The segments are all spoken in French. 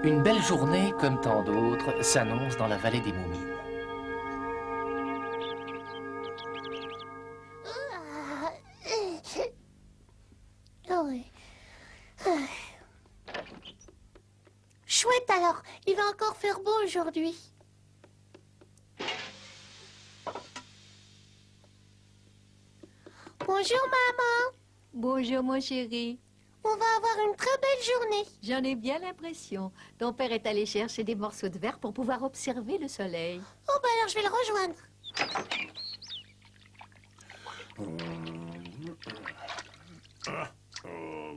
Une belle journée, comme tant d'autres, s'annonce dans la vallée des Moumines. Chouette alors, il va encore faire beau aujourd'hui. Bonjour maman, Bonjour mon chéri. on va avoir une très belle journée. J'en ai bien l'impression. Ton père est allé chercher des morceaux de verre pour pouvoir observer le soleil. Oh bah alors je vais le rejoindre.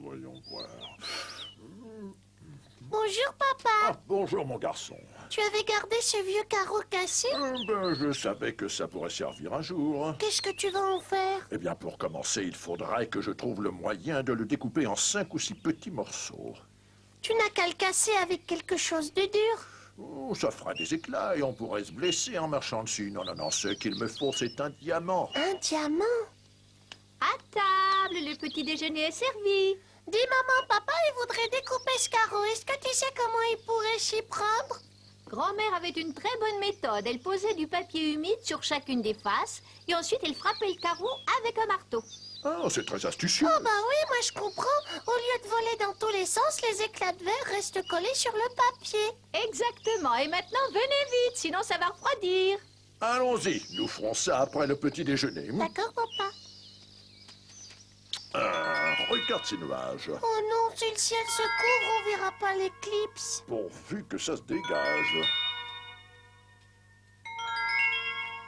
Voyons voir. Bonjour papa, Ah, bonjour mon garçon. tu avais gardé ce vieux carreau cassé? Je savais que ça pourrait servir un jour. Qu'est-ce que tu vas en faire? Eh bien, pour commencer, il faudrait que je trouve le moyen de le découper en 5 ou 6 petits morceaux. Tu n'as qu'à le casser avec quelque chose de dur. Oh, ça fera des éclats et on pourrait se blesser en marchant dessus. Non, non, non, ce qu'il me faut, c'est un diamant. Un diamant? À table, le petit déjeuner est servi. Dis maman, papa, il voudrait découper ce carreau. Est-ce que tu sais comment il pourrait s'y prendre? Grand-mère avait une très bonne méthode. Elle posait du papier humide sur chacune des faces et ensuite elle frappait le carreau avec un marteau. Ah, c'est très astucieux. Oh bah oui, moi je comprends. Au lieu de voler dans tous les sens, les éclats de verre restent collés sur le papier. Exactement. Et maintenant, venez vite, sinon ça va refroidir. Allons-y, nous ferons ça après le petit déjeuner. D'accord, papa? Regarde ces nuages. Oh non, si le ciel se couvre, on verra pas l'éclipse. Pourvu que ça se dégage.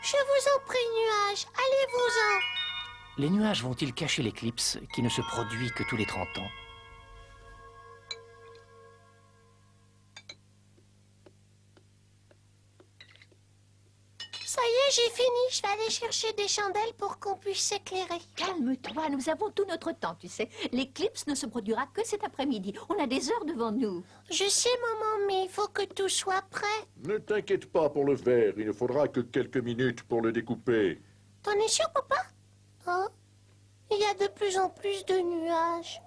Je vous en prie, nuages, allez-vous-en. Les nuages vont-ils cacher l'éclipse qui ne se produit que tous les 30 ans? Ça y est, j'ai fini. Je vais aller chercher des chandelles pour qu'on puisse s'éclairer. Calme-toi, nous avons tout notre temps, tu sais. L'éclipse ne se produira que cet après-midi. On a des heures devant nous. Je sais, maman, mais il faut que tout soit prêt. Ne t'inquiète pas pour le verre, il ne faudra que quelques minutes pour le découper. T'en es sûr, papa? Oh, il y a de plus en plus de nuages.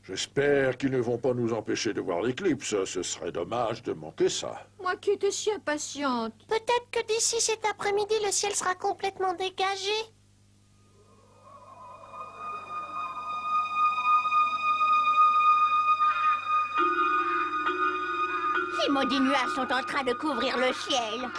J'espère qu'ils ne vont pas nous empêcher de voir l'éclipse. Ce serait dommage de manquer ça. Moi qui étais si impatiente. Peut-être que d'ici cet après-midi, le ciel sera complètement dégagé. Ces maudits nuages sont en train de couvrir le ciel.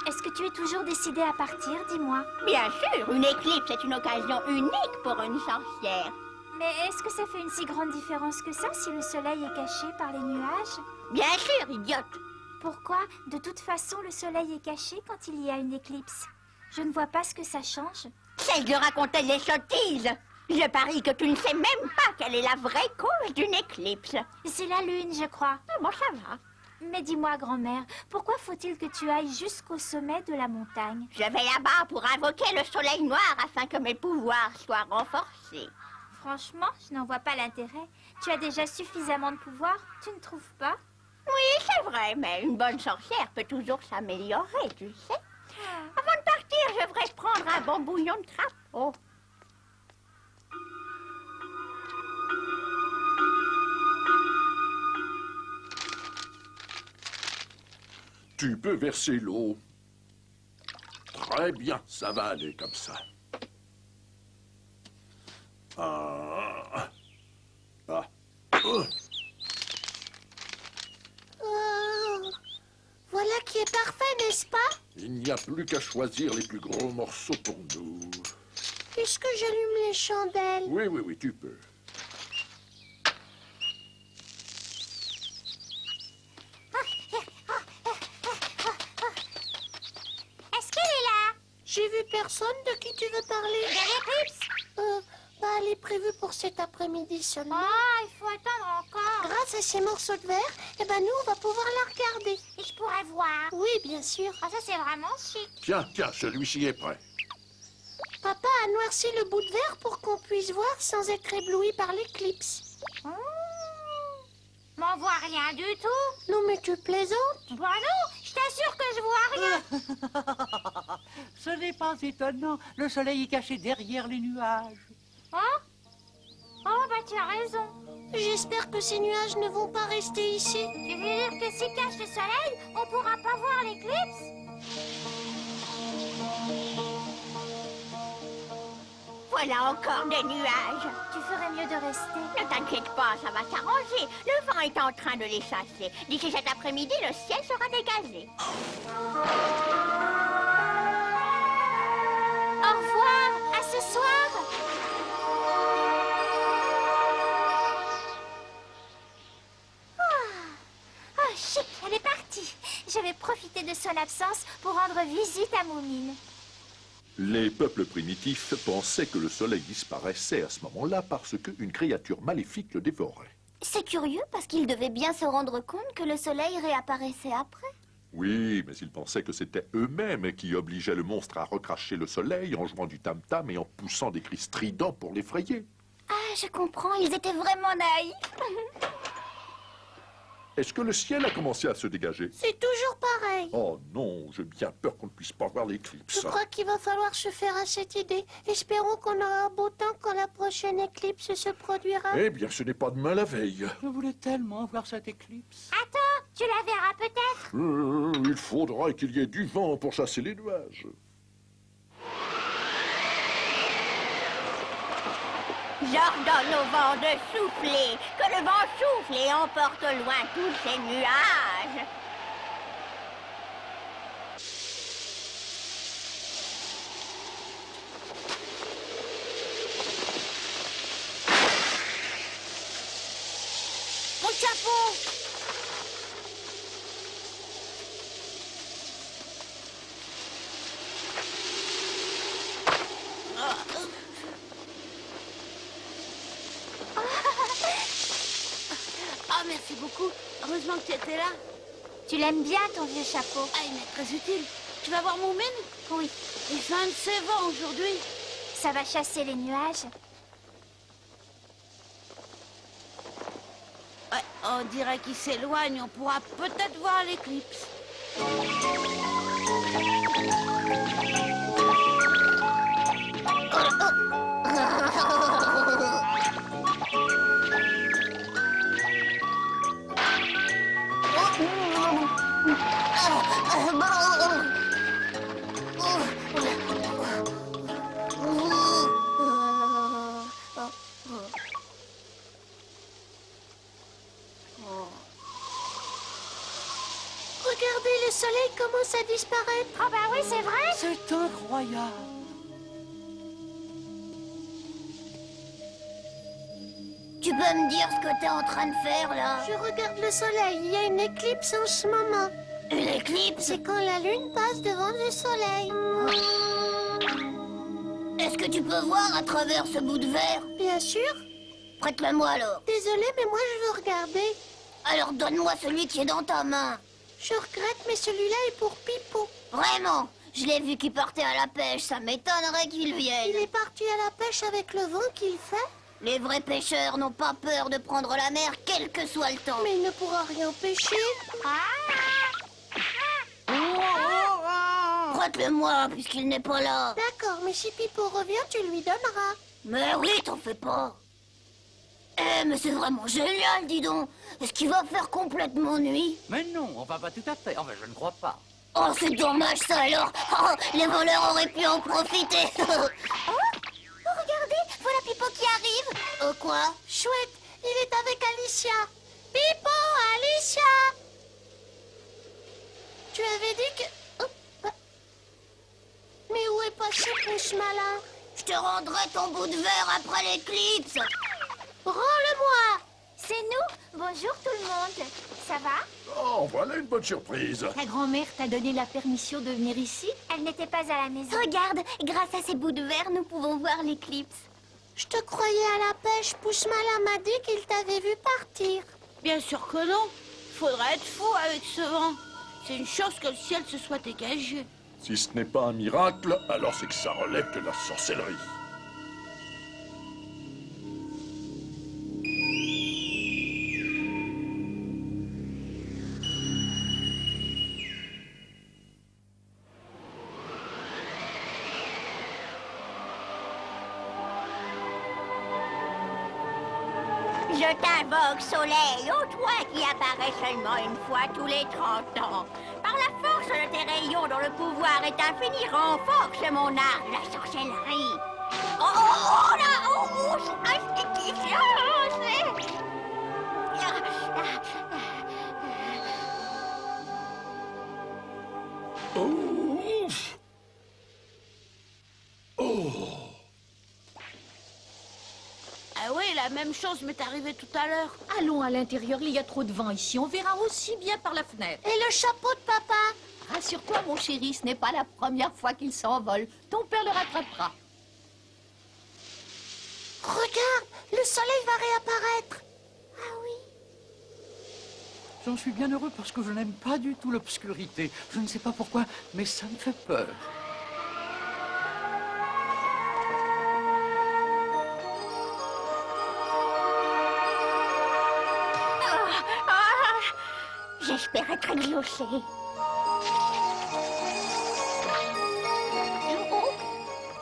Est-ce que tu es toujours décidée à partir, dis-moi? Bien sûr, une éclipse est une occasion unique pour une sorcière. Mais est-ce que ça fait une si grande différence que ça si le soleil est caché par les nuages? Bien sûr, idiote. Pourquoi? De toute façon, le soleil est caché quand il y a une éclipse. Je ne vois pas ce que ça change. Cesse de raconter des sottises. Je parie que tu ne sais même pas quelle est la vraie cause d'une éclipse. C'est la lune, je crois. Ah bon, ça va. Mais dis-moi, grand-mère, pourquoi faut-il que tu ailles jusqu'au sommet de la montagne? Je vais là-bas pour invoquer le soleil noir afin que mes pouvoirs soient renforcés. Franchement, je n'en vois pas l'intérêt. Tu as déjà suffisamment de pouvoir, tu ne trouves pas? Oui, c'est vrai, mais une bonne sorcière peut toujours s'améliorer, tu sais. Avant de partir, je devrais prendre un bon bouillon de crapaud. Tu peux verser l'eau. Très bien, ça va aller comme ça. Ah. Oh, voilà qui est parfait, n'est-ce pas? Il n'y a plus qu'à choisir les plus gros morceaux pour nous. Est-ce que j'allume les chandelles? Oui, oui, oui, tu peux. Est-ce qu'elle est là? J'ai vu personne. De qui tu veux parler? De l'éclipse? Bah, elle est prévue pour cet après-midi seulement. Oh, il faut attendre encore. Grâce à ces morceaux de verre, eh ben nous, on va pouvoir la regarder. Et je pourrais voir. Oui, bien sûr. Ah, ça, c'est vraiment chic. Tiens, tiens, celui-ci est prêt. Papa a noirci le bout de verre pour qu'on puisse voir sans être ébloui par l'éclipse. M'en vois rien du tout. Non, mais tu plaisantes? Bah non, je t'assure que je vois rien. Ce n'est pas étonnant. Le soleil est caché derrière les nuages. Hein? Oh, bah tu as raison. J'espère que ces nuages ne vont pas rester ici. Tu veux dire que si cache le soleil, on pourra pas voir l'éclipse? Voilà encore des nuages. Tu ferais mieux de rester. Ne t'inquiète pas, ça va s'arranger. Le vent est en train de les chasser. D'ici cet après-midi, le ciel sera dégagé. Au revoir, à ce soir. Oh, chic, elle est partie. Je vais profiter de son absence pour rendre visite à Moumine. Les peuples primitifs pensaient que le soleil disparaissait à ce moment-là parce qu'une créature maléfique le dévorait. C'est curieux parce qu'ils devaient bien se rendre compte que le soleil réapparaissait après. Oui, mais ils pensaient que c'était eux-mêmes qui obligeaient le monstre à recracher le soleil en jouant du tam-tam et en poussant des cris stridents pour l'effrayer. Ah, je comprends, ils étaient vraiment naïfs. Est-ce que le ciel a commencé à se dégager? C'est toujours pareil. Oh non, j'ai bien peur qu'on ne puisse pas voir l'éclipse. Je crois qu'il va falloir se faire à cette idée. Espérons qu'on aura beau temps quand la prochaine éclipse se produira. Eh bien, ce n'est pas demain la veille. Je voulais tellement voir cette éclipse. Attends, tu la verras peut-être. Il faudra qu'il y ait du vent pour chasser les nuages. J'ordonne au vent de souffler, que le vent souffle et emporte loin tous ces nuages. Mon chapeau! Ah, merci beaucoup. Heureusement que tu étais là. Tu l'aimes bien, ton vieux chapeau? Ah, il m'est très utile. Tu vas voir mon mine? Oui, Il fait un de ses vents aujourd'hui. ça va chasser les nuages. Ouais, on dirait qu'il s'éloigne. On pourra peut-être voir l'éclipse. Regardez, le soleil commence à disparaître. Oh bah oui, c'est vrai. C'est incroyable. Tu peux me dire ce que t'es en train de faire là? Je regarde le soleil. Il y a une éclipse en ce moment. Une éclipse? C'est quand la lune passe devant le soleil. Est-ce que tu peux voir à travers ce bout de verre? Bien sûr. Prête-le-moi alors. Désolée, mais moi je veux regarder. Alors donne-moi celui qui est dans ta main. Je regrette, mais celui-là est pour Pipo. Vraiment? Je l'ai vu qu'il partait à la pêche, ça m'étonnerait qu'il Il vienne. est parti à la pêche avec le vent qu'il fait, Les vrais pêcheurs n'ont pas peur de prendre la mer, quel que soit le temps. mais il ne pourra rien pêcher. Prête-le-moi, puisqu'il n'est pas là. D'accord, mais si Pipo revient, tu lui donneras. Mais oui, t'en fais pas. Eh, mais c'est vraiment génial, dis donc. Est-ce qu'il va faire complètement nuit? Mais non, enfin pas tout à fait. Enfin, je ne crois pas. Oh, c'est dommage ça alors. Oh, les voleurs auraient pu en profiter. Oh, regardez, voilà Pipo qui arrive. Quoi? Chouette, il est avec Alicia. Pipo, Alicia! Tu avais dit que... Oh, bah. Mais où est passé Pouce Malin? Je te rendrai ton bout de verre après l'éclipse. Rends-le-moi! C'est nous. Bonjour tout le monde. Ça va? Oh, voilà une bonne surprise. Ta grand-mère t'a donné la permission de venir ici? Elle n'était pas à la maison. Regarde, grâce à ces bouts de verre, nous pouvons voir l'éclipse. Je te croyais à la pêche. Pouce Malin m'a dit qu'il t'avait vu partir. Bien sûr que non. Faudrait être fou avec ce vent. C'est une chance que le ciel se soit dégagé. Si ce n'est pas un miracle, alors c'est que ça relève de la sorcellerie. Je t'invoque, soleil, ô toi qui apparaît seulement une fois tous les 30 ans. Par la force de tes rayons dont le pouvoir est infini, renforce mon art, la sorcellerie. Oh, oh, oh, là, oh, oh, Ah oui, la même chose m'est arrivée tout à l'heure. Allons à l'intérieur, il y a trop de vent ici. On verra aussi bien par la fenêtre. Et le chapeau de papa? Rassure-toi, mon chéri, ce n'est pas la première fois qu'il s'envole. Ton père le rattrapera. Regarde, le soleil va réapparaître. Ah oui. J'en suis bien heureux parce que je n'aime pas du tout l'obscurité. Je ne sais pas pourquoi, mais ça me fait peur. J'espère être exaucé. Oh,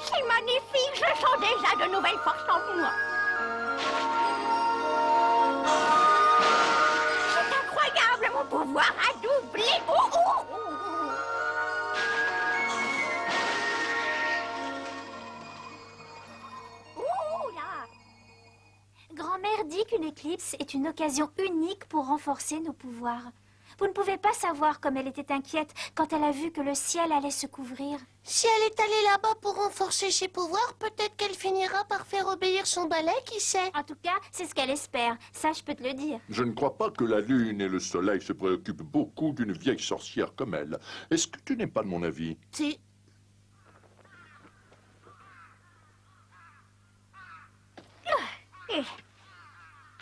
c'est magnifique, je sens déjà de nouvelles forces en moi. C'est incroyable, mon pouvoir a doublé. Oh, oh, oh, oh. Oh là. Grand-mère dit qu'une éclipse est une occasion unique pour renforcer nos pouvoirs. Vous ne pouvez pas savoir comme elle était inquiète quand elle a vu que le ciel allait se couvrir. Si elle est allée là-bas pour renforcer ses pouvoirs, peut-être qu'elle finira par faire obéir son balai, qui sait? En tout cas, c'est ce qu'elle espère. Ça, je peux te le dire. Je ne crois pas que la lune et le soleil se préoccupent beaucoup d'une vieille sorcière comme elle. Est-ce que tu n'es pas de mon avis? Si.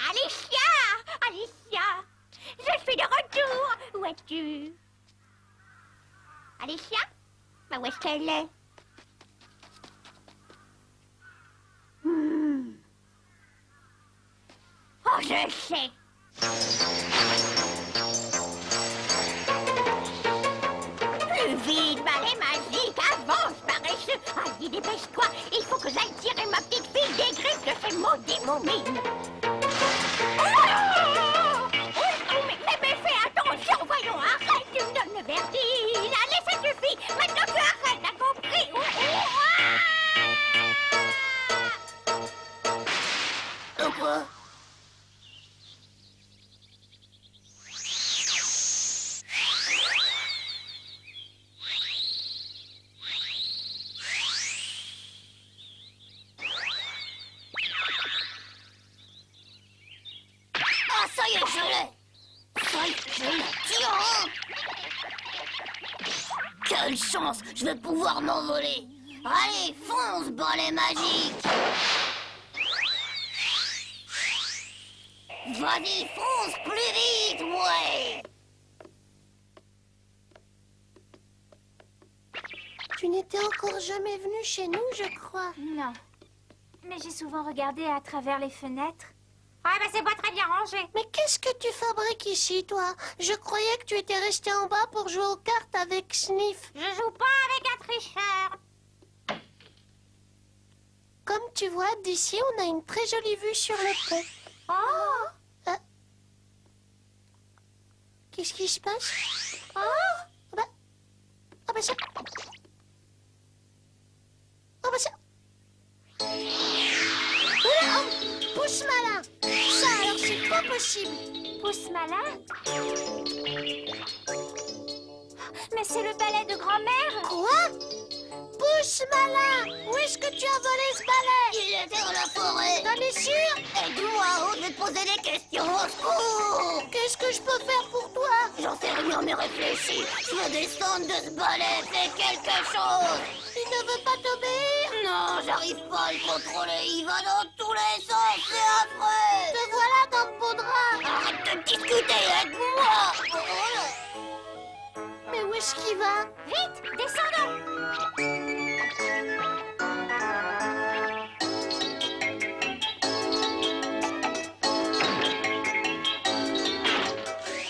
Alicia! Alicia! Je suis de retour! Où es-tu? Alicia? Bah, où est-ce qu'elle est? Oh, je sais! Plus vite, balai magique, avance, paresseux! Allez, dépêche-toi! Il faut que j'aille tirer ma petite fille des griffes de ces maudits momies! Mais fais attention, voyons, arrête, tu me donnes le vertige. Allez, ça suffit. Maintenant tu arrêtes, t'as compris? Quoi? Ah, ça y est, je l'ai! Ça y est, je l'ai! Tiens! Quelle chance! Je vais pouvoir m'envoler! Allez, fonce, balai magique! Vas-y, fonce plus vite, ouais! Tu n'étais encore jamais venu chez nous, je crois. Non. Mais j'ai souvent regardé à travers les fenêtres. Ah, bah c'est pas très bien rangé. Mais qu'est-ce que tu fabriques ici, toi? Je croyais que tu étais resté en bas pour jouer aux cartes avec Sniff. Je joue pas avec un tricheur. Comme tu vois, d'ici, on a une très jolie vue sur le pont. Oh! Qu'est-ce qui se passe? Ah bah ça... Ah bah ça... Oula, oh, pousse malin. Ça, alors, c'est pas possible. Pousse malin? Mais c'est le balai de grand-mère! Quoi? Pousse malin. Où est-ce que tu as volé ce balai? Il était dans la forêt! T'en es sûr? Aide-moi, je vais te poser des questions, au secours! Qu'est-ce que je peux faire pour toi? J'en sais rien, mais réfléchis! Je veux descendre de ce balai, fais quelque chose! Il ne veut pas t'obéir? Non, j'arrive pas à le contrôler, il va dans tous les sens, c'est affreux! Te voilà dans le pot de rat. Arrête de discuter, aide-moi! Mais où est-ce qu'il va? Vite, descendons!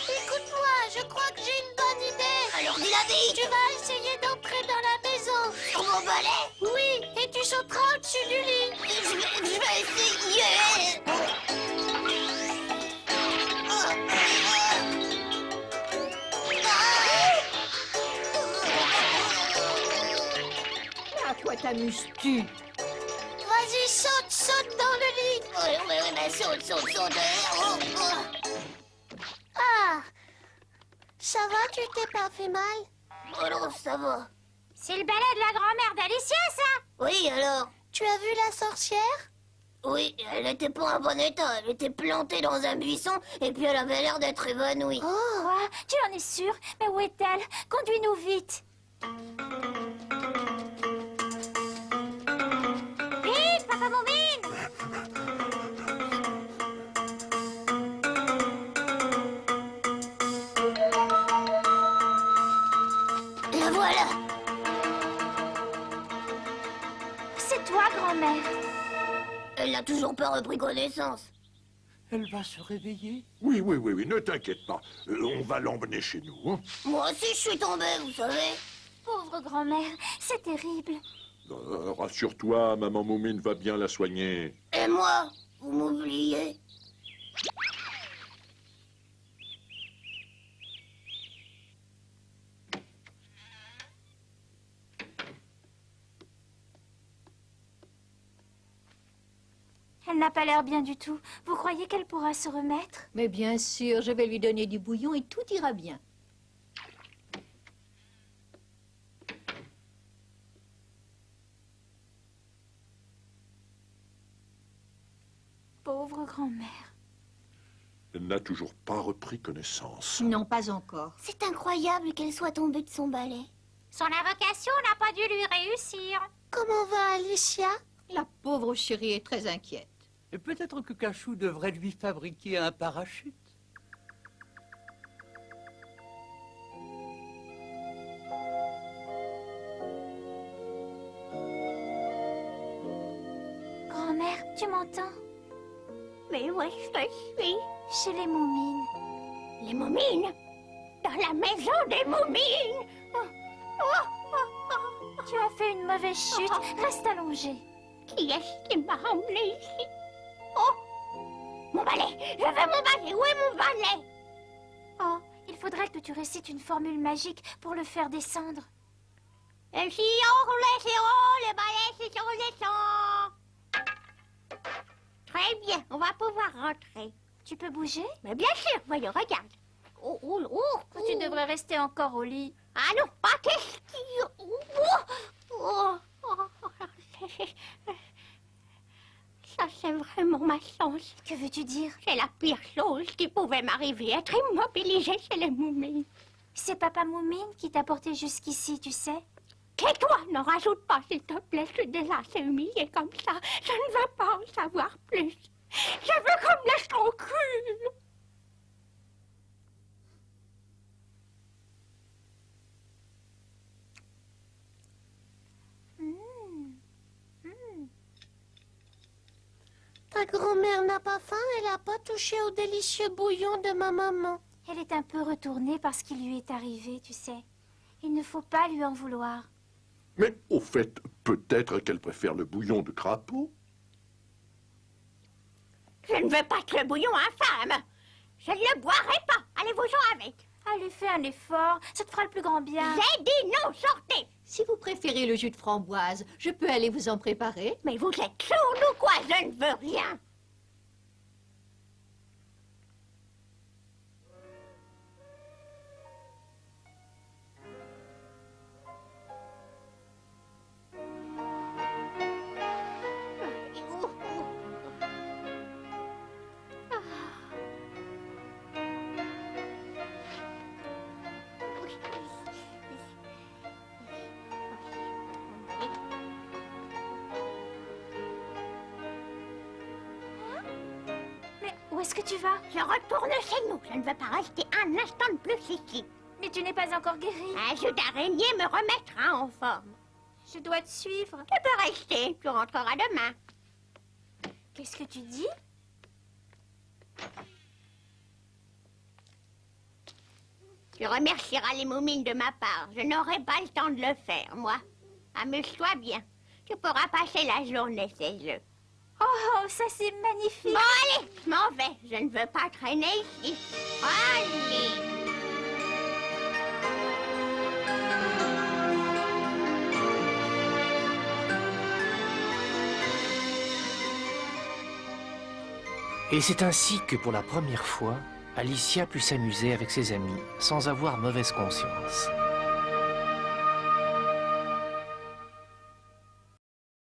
Écoute-moi, je crois que j'ai une bonne idée. Alors dis-la vite! Tu vas essayer d'entrer dans la maison. Sur mon balai? Oui, et tu sauteras au-dessus du lit. Je vais essayer! à quoi t'amuses-tu? Vas-y, saute, saute dans le lit. Oui, mais saute, saute, saute. Oh, oh. Ah, ça va, tu t'es pas fait mal? Oh non, ça va. C'est le balai de la grand-mère d'Alicia, ça? Oui, alors? Tu as vu la sorcière? Oui, elle n'était pas en bon état. Elle était plantée dans un buisson et puis elle avait l'air d'être évanouie. Oh, Quoi? Tu en es sûr? Mais où est-elle? Conduis-nous vite. Vite, Papa Moumine! La voilà. C'est toi, grand-mère. Elle n'a toujours pas repris connaissance. Elle va se réveiller. Oui, ne t'inquiète pas. On va l'emmener chez nous. Hein. Moi aussi, je suis tombée, vous savez. Pauvre grand-mère, c'est terrible. Rassure-toi, maman Moumine va bien la soigner. Et moi, vous m'oubliez. Elle n'a pas l'air bien du tout. Vous croyez qu'elle pourra se remettre? Mais bien sûr, je vais lui donner du bouillon et tout ira bien. Pauvre grand-mère. Elle n'a toujours pas repris connaissance. Non, pas encore. C'est incroyable qu'elle soit tombée de son balai. Son invocation n'a pas dû lui réussir. comment va Alicia? La pauvre chérie est très inquiète. Et peut-être que Cachou devrait lui fabriquer un parachute. Grand-mère, tu m'entends? Mais où est-ce que je suis? Chez les moumines. Les moumines? Dans la maison des moumines? Tu as fait une mauvaise chute. Reste allongé. Qui est-ce qui m'a emmené ici? Oh! Mon balai! Je veux mon balai! Où est mon balai? Oh, il faudrait que tu récites une formule magique pour le faire descendre. Et si on roulait, le balai, si on descend. Très bien, on va pouvoir rentrer. Tu peux bouger? Mais bien sûr, voyons, regarde. Oh, oh, oh, Tu devrais rester encore au lit. Ah non, pas qu'est-ce qui... Oh, ça, c'est vraiment ma chance. Que veux-tu dire? C'est la pire chose qui pouvait m'arriver, être immobilisée chez les moumines. C'est Papa Moumine qui t'a porté jusqu'ici, tu sais. Tais-toi, n'en rajoute pas, s'il te plaît. Je suis déjà assez humiliée comme ça. Je ne veux pas en savoir plus. Je veux qu'on me laisse tranquille. Ta grand-mère n'a pas faim, elle n'a pas touché au délicieux bouillon de ma maman. Elle est un peu retournée par ce qui lui est arrivé, tu sais. Il ne faut pas lui en vouloir. Mais au fait, peut-être qu'elle préfère le bouillon de crapaud. Je ne veux pas que le bouillon infâme. Je ne le boirai pas. Allez-vous-en avec. Allez, fais un effort, ça te fera le plus grand bien. J'ai dit non, sortez. Si vous préférez le jus de framboise, je peux aller vous en préparer. Mais vous êtes sourds ou quoi? Je ne veux rien. Mais où est-ce que tu vas? Je retourne chez nous. Je ne veux pas rester un instant de plus ici. Mais tu n'es pas encore guérie. Un jeu d'araignée me remettra en forme. Je dois te suivre. Tu peux rester. Tu rentreras demain. Qu'est-ce que tu dis? Tu remercieras les moumines de ma part. Je n'aurai pas le temps de le faire, moi. Amuse-toi bien. Tu pourras passer la journée chez eux. Oh, ça c'est magnifique. Bon, allez, je m'en vais. Je ne veux pas traîner ici. Allez. Et c'est ainsi que pour la première fois, Alicia put s'amuser avec ses amis sans avoir mauvaise conscience.